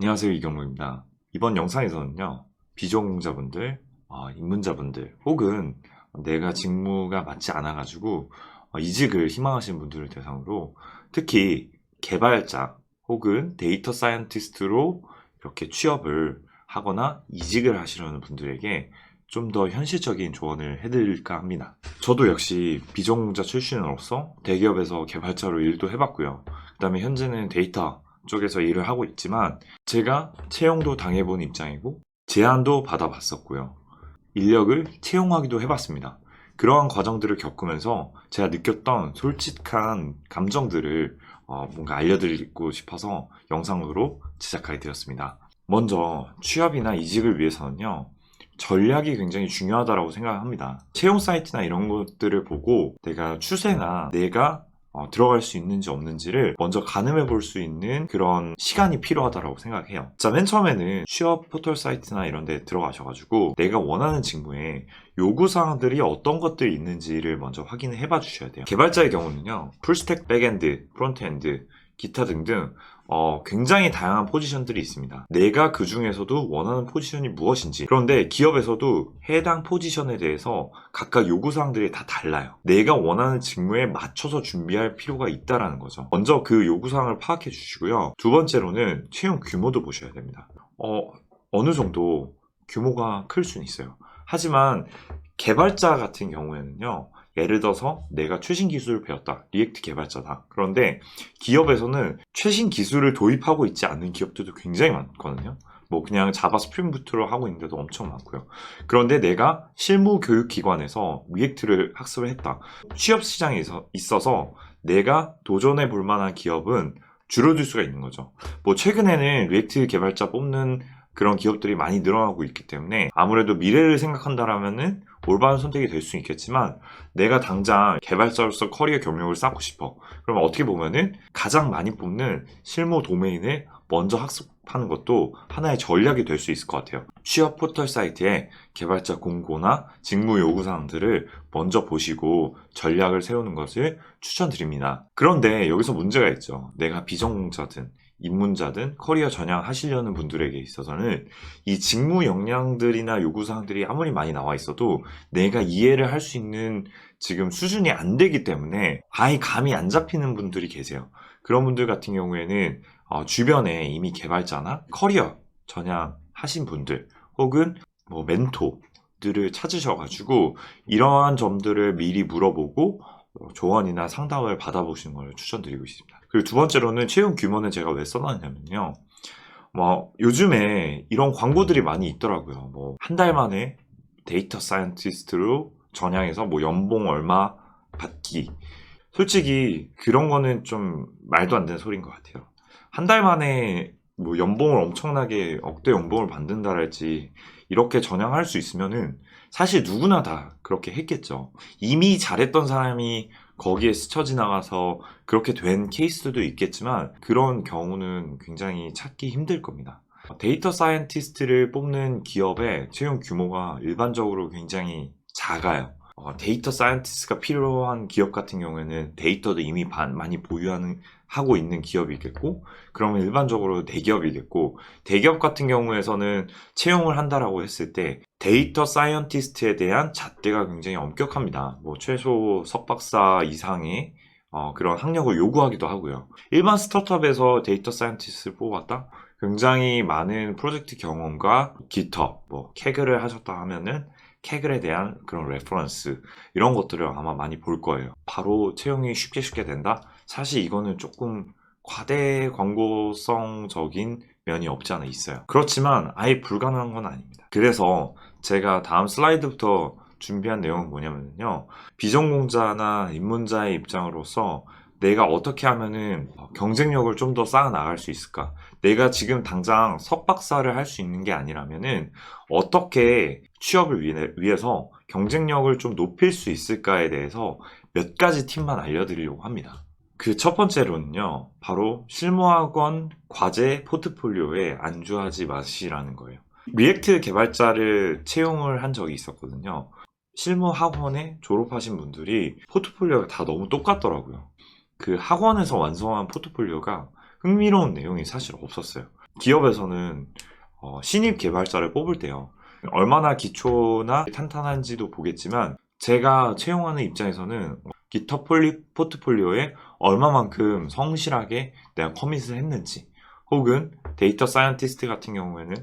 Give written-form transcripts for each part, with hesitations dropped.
안녕하세요, 이경무입니다. 이번 영상에서는요, 비전공자분들, 입문자분들, 혹은 내가 직무가 맞지 않아가지고 이직을 희망하시는 분들을 대상으로 특히 개발자 혹은 데이터 사이언티스트로 이렇게 취업을 하거나 이직을 하시려는 분들에게 좀 더 현실적인 조언을 해드릴까 합니다. 저도 역시 비전공자 출신으로서 대기업에서 개발자로 일도 해봤고요. 그 다음에 현재는 데이터 쪽에서 일을 하고 있지만 제가 채용도 당해본 입장이고 제안도 받아봤었고요. 인력을 채용하기도 해봤습니다. 그러한 과정들을 겪으면서 제가 느꼈던 솔직한 감정들을 뭔가 알려드리고 싶어서 영상으로 제작하게 되었습니다. 먼저 취업이나 이직을 위해서는요. 전략이 굉장히 중요하다고 생각합니다. 채용 사이트나 이런 것들을 보고 내가 추세나 내가 들어갈 수 있는지 없는지를 먼저 가늠해 볼 수 있는 그런 시간이 필요하다고 생각해요. 자, 맨 처음에는 취업 포털 사이트나 이런 데 들어가셔가지고 내가 원하는 직무에 요구사항들이 어떤 것들이 있는지를 먼저 확인을 해봐 주셔야 돼요. 개발자의 경우는요, 풀스택 백엔드, 프론트엔드, 기타 등등 굉장히 다양한 포지션들이 있습니다. 내가 그 중에서도 원하는 포지션이 무엇인지. 그런데 기업에서도 해당 포지션에 대해서 각각 요구사항들이 다 달라요. 내가 원하는 직무에 맞춰서 준비할 필요가 있다는 거죠. 먼저 그 요구사항을 파악해 주시고요. 두 번째로는 채용 규모도 보셔야 됩니다. 어느 정도 규모가 클 수는 있어요. 하지만 개발자 같은 경우에는요. 예를 들어서 내가 최신 기술을 배웠다. 리액트 개발자다. 그런데 기업에서는 최신 기술을 도입하고 있지 않는 기업들도 굉장히 많거든요. 뭐 그냥 자바 스프링 부트로 하고 있는데도 엄청 많고요. 그런데 내가 실무 교육 기관에서 리액트를 학습을 했다. 취업 시장에 있어서 내가 도전해 볼 만한 기업은 줄어들 수가 있는 거죠. 뭐 최근에는 리액트 개발자 뽑는 그런 기업들이 많이 늘어나고 있기 때문에 아무래도 미래를 생각한다라면은 올바른 선택이 될 수 있겠지만 내가 당장 개발자로서 커리어 경력을 쌓고 싶어. 그러면 어떻게 보면은 가장 많이 뽑는 실무 도메인을 먼저 학습하는 것도 하나의 전략이 될 수 있을 것 같아요. 취업 포털 사이트에 개발자 공고나 직무 요구 사항들을 먼저 보시고 전략을 세우는 것을 추천드립니다. 그런데 여기서 문제가 있죠. 내가 비전공자든 입문자든 커리어 전향하시려는 분들에게 있어서는 이 직무 역량들이나 요구사항들이 아무리 많이 나와 있어도 내가 이해를 할 수 있는 지금 수준이 안 되기 때문에 아예 감이 안 잡히는 분들이 계세요. 그런 분들 같은 경우에는 주변에 이미 개발자나 커리어 전향하신 분들 혹은 뭐 멘토들을 찾으셔가지고 이러한 점들을 미리 물어보고 조언이나 상담을 받아보시는 걸 추천드리고 있습니다. 그리고 두 번째로는 채용 규모는 제가 왜 써놨냐면요. 뭐 요즘에 이런 광고들이 많이 있더라고요. 뭐 한 달 만에 데이터 사이언티스트로 전향해서 뭐 연봉 얼마 받기. 솔직히 그런 거는 좀 말도 안 되는 소리인 것 같아요. 한 달 만에 뭐 연봉을 엄청나게 억대 연봉을 받는다랄지 이렇게 전향할 수 있으면은 사실 누구나 다 그렇게 했겠죠. 이미 잘했던 사람이 거기에 스쳐 지나가서 그렇게 된 케이스도 있겠지만 그런 경우는 굉장히 찾기 힘들 겁니다. 데이터 사이언티스트를 뽑는 기업의 채용 규모가 일반적으로 굉장히 작아요. 데이터 사이언티스트가 필요한 기업 같은 경우에는 데이터도 이미 많이 하고 있는 기업이겠고, 그러면 일반적으로 대기업이겠고, 대기업 같은 경우에서는 채용을 한다라고 했을 때 데이터 사이언티스트에 대한 잣대가 굉장히 엄격합니다. 뭐 최소 석박사 이상의 그런 학력을 요구하기도 하고요. 일반 스타트업에서 데이터 사이언티스트를 뽑았다? 굉장히 많은 프로젝트 경험과 깃허브, 뭐 캐글을 하셨다 하면은 캐글에 대한 그런 레퍼런스 이런 것들을 아마 많이 볼 거예요. 바로 채용이 쉽게 된다? 사실 이거는 조금 과대 광고성적인 면이 없지 않아 있어요. 그렇지만 아예 불가능한 건 아닙니다. 그래서 제가 다음 슬라이드부터 준비한 내용은 뭐냐면요. 비전공자나 입문자의 입장으로서 내가 어떻게 하면은 경쟁력을 좀 더 쌓아 나갈 수 있을까? 내가 지금 당장 석박사를 할 수 있는 게 아니라면은 어떻게 취업을 위해서 경쟁력을 좀 높일 수 있을까에 대해서 몇 가지 팁만 알려드리려고 합니다. 그 첫 번째로는요, 바로 실무학원 과제 포트폴리오에 안주하지 마시라는 거예요. 리액트 개발자를 채용을 한 적이 있었거든요. 실무학원에 졸업하신 분들이 포트폴리오가 다 너무 똑같더라고요. 그 학원에서 완성한 포트폴리오가 흥미로운 내용이 사실 없었어요. 기업에서는 신입 개발자를 뽑을 때요. 얼마나 기초나 탄탄한지도 보겠지만 제가 채용하는 입장에서는 GitHub 포트폴리오에 얼마만큼 성실하게 내가 커밋을 했는지, 혹은 데이터 사이언티스트 같은 경우에는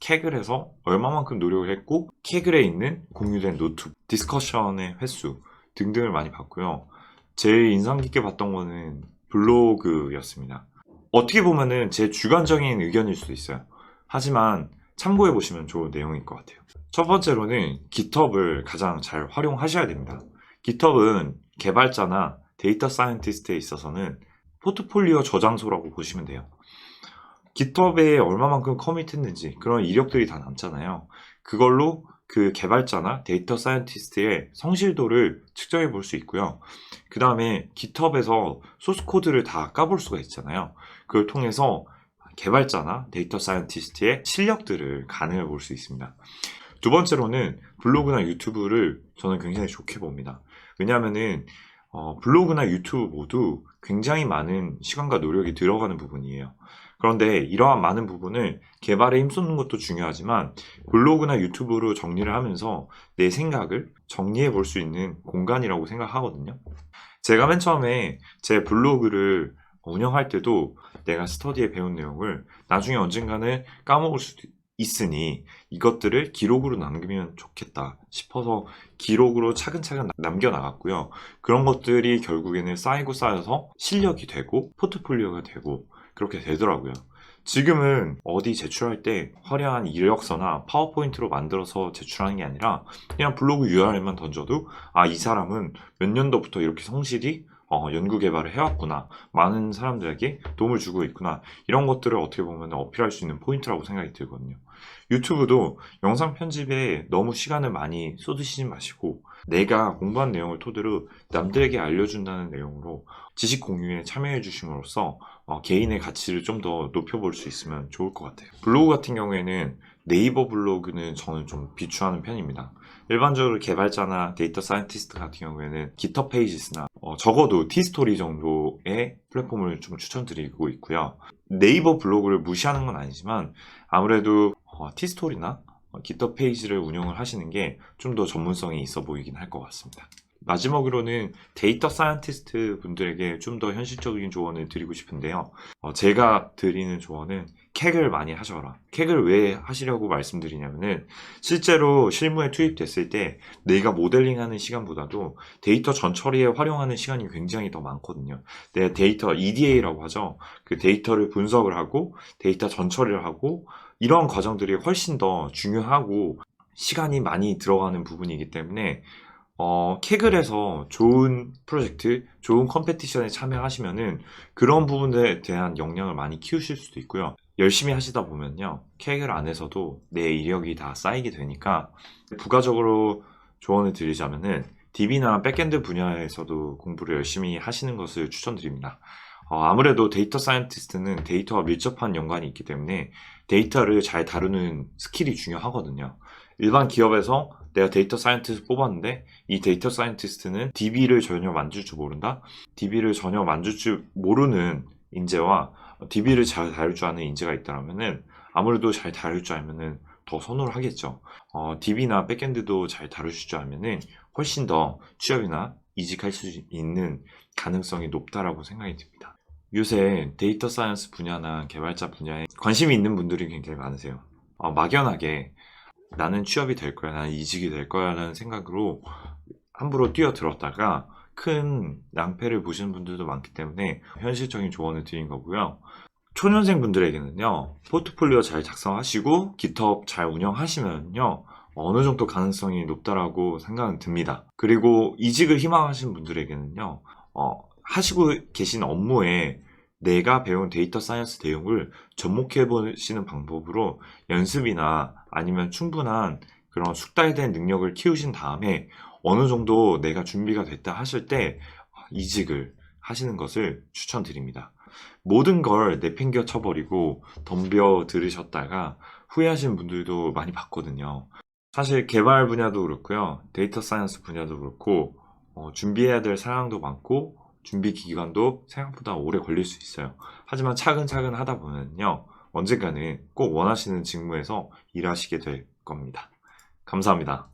캐글에서 얼마만큼 노력을 했고 캐글에 있는 공유된 노트, 디스커션의 횟수 등등을 많이 봤고요. 제일 인상 깊게 봤던 거는 블로그였습니다. 어떻게 보면은 제 주관적인 의견일 수도 있어요. 하지만 참고해 보시면 좋은 내용일 것 같아요. 첫 번째로는 GitHub을 가장 잘 활용하셔야 됩니다. GitHub은 개발자나 데이터 사이언티스트에 있어서는 포트폴리오 저장소라고 보시면 돼요. GitHub에 얼마만큼 커밋했는지 그런 이력들이 다 남잖아요. 그걸로 그 개발자나 데이터 사이언티스트의 성실도를 측정해 볼 수 있고요. 그 다음에 GitHub에서 소스 코드를 다 까볼 수가 있잖아요. 그걸 통해서 개발자나 데이터 사이언티스트의 실력들을 가늠해 볼 수 있습니다. 두 번째로는 블로그나 유튜브를 저는 굉장히 좋게 봅니다. 왜냐하면은 블로그나 유튜브 모두 굉장히 많은 시간과 노력이 들어가는 부분이에요. 그런데 이러한 많은 부분을 개발에 힘쏟는 것도 중요하지만 블로그나 유튜브로 정리를 하면서 내 생각을 정리해 볼 수 있는 공간이라고 생각하거든요. 제가 맨 처음에 제 블로그를 운영할 때도 내가 스터디에 배운 내용을 나중에 언젠가는 까먹을 수도 있으니 이것들을 기록으로 남기면 좋겠다 싶어서 기록으로 차근차근 남겨나갔고요. 그런 것들이 결국에는 쌓이고 쌓여서 실력이 되고 포트폴리오가 되고 그렇게 되더라고요. 지금은 어디 제출할 때 화려한 이력서나 파워포인트로 만들어서 제출하는 게 아니라 그냥 블로그 URL만 던져도 이 사람은 몇 년도부터 이렇게 성실히 연구 개발을 해왔구나, 많은 사람들에게 도움을 주고 있구나, 이런 것들을 어떻게 보면 어필할 수 있는 포인트라고 생각이 들거든요. 유튜브도 영상 편집에 너무 시간을 많이 쏟으시지 마시고 내가 공부한 내용을 토대로 남들에게 알려준다는 내용으로 지식 공유에 참여해 주심으로써 개인의 가치를 좀 더 높여볼 수 있으면 좋을 것 같아요. 블로그 같은 경우에는 네이버 블로그는 저는 좀 비추하는 편입니다. 일반적으로 개발자나 데이터 사이언티스트 같은 경우에는 GitHub 페이지스나 적어도 티스토리 정도의 플랫폼을 좀 추천드리고 있고요. 네이버 블로그를 무시하는 건 아니지만 아무래도 티스토리나 GitHub 페이지를 운영을 하시는 게 좀 더 전문성이 있어 보이긴 할 것 같습니다. 마지막으로는 데이터 사이언티스트 분들에게 좀 더 현실적인 조언을 드리고 싶은데요. 제가 드리는 조언은 캑을 많이 하셔라. 캑을 왜 하시려고 말씀드리냐면은 실제로 실무에 투입됐을 때 내가 모델링하는 시간보다도 데이터 전처리에 활용하는 시간이 굉장히 더 많거든요. 내 데이터 EDA라고 하죠. 그 데이터를 분석을 하고 데이터 전처리를 하고 이런 과정들이 훨씬 더 중요하고 시간이 많이 들어가는 부분이기 때문에 캐글에서 좋은 프로젝트, 좋은 컴페티션에 참여하시면은 그런 부분에 대한 역량을 많이 키우실 수도 있고요. 열심히 하시다 보면요, 캐글 안에서도 내 이력이 다 쌓이게 되니까 부가적으로 조언을 드리자면은 DB나 백엔드 분야에서도 공부를 열심히 하시는 것을 추천드립니다. 아무래도 데이터 사이언티스트는 데이터와 밀접한 연관이 있기 때문에 데이터를 잘 다루는 스킬이 중요하거든요. 일반 기업에서 내가 데이터 사이언티스트 뽑았는데 이 데이터 사이언티스트는 DB를 전혀 만질 줄 모른다? DB를 전혀 만질 줄 모르는 인재와 DB를 잘 다룰 줄 아는 인재가 있다면은 아무래도 잘 다룰 줄 알면은 더 선호를 하겠죠. DB나 백엔드도 잘 다루실 줄 알면은 훨씬 더 취업이나 이직할 수 있는 가능성이 높다라고 생각이 듭니다. 요새 데이터 사이언스 분야나 개발자 분야에 관심이 있는 분들이 굉장히 많으세요. 막연하게 나는 취업이 될 거야, 나는 이직이 될 거야 라는 생각으로 함부로 뛰어들었다가 큰 낭패를 보시는 분들도 많기 때문에 현실적인 조언을 드린 거고요. 초년생 분들에게는요, 포트폴리오 잘 작성하시고 GitHub 잘 운영하시면요, 어느 정도 가능성이 높다라고 생각은 듭니다. 그리고 이직을 희망하시는 분들에게는요, 하시고 계신 업무에 내가 배운 데이터 사이언스 내용을 접목해 보시는 방법으로 연습이나 아니면 충분한 그런 숙달된 능력을 키우신 다음에 어느 정도 내가 준비가 됐다 하실 때 이직을 하시는 것을 추천드립니다. 모든 걸 내팽겨 쳐버리고 덤벼 들으셨다가 후회하시는 분들도 많이 봤거든요. 사실 개발 분야도 그렇고요, 데이터 사이언스 분야도 그렇고 준비해야 될 상황도 많고 준비 기간도 생각보다 오래 걸릴 수 있어요. 하지만 차근차근 하다 보면요. 언젠가는 꼭 원하시는 직무에서 일하시게 될 겁니다. 감사합니다.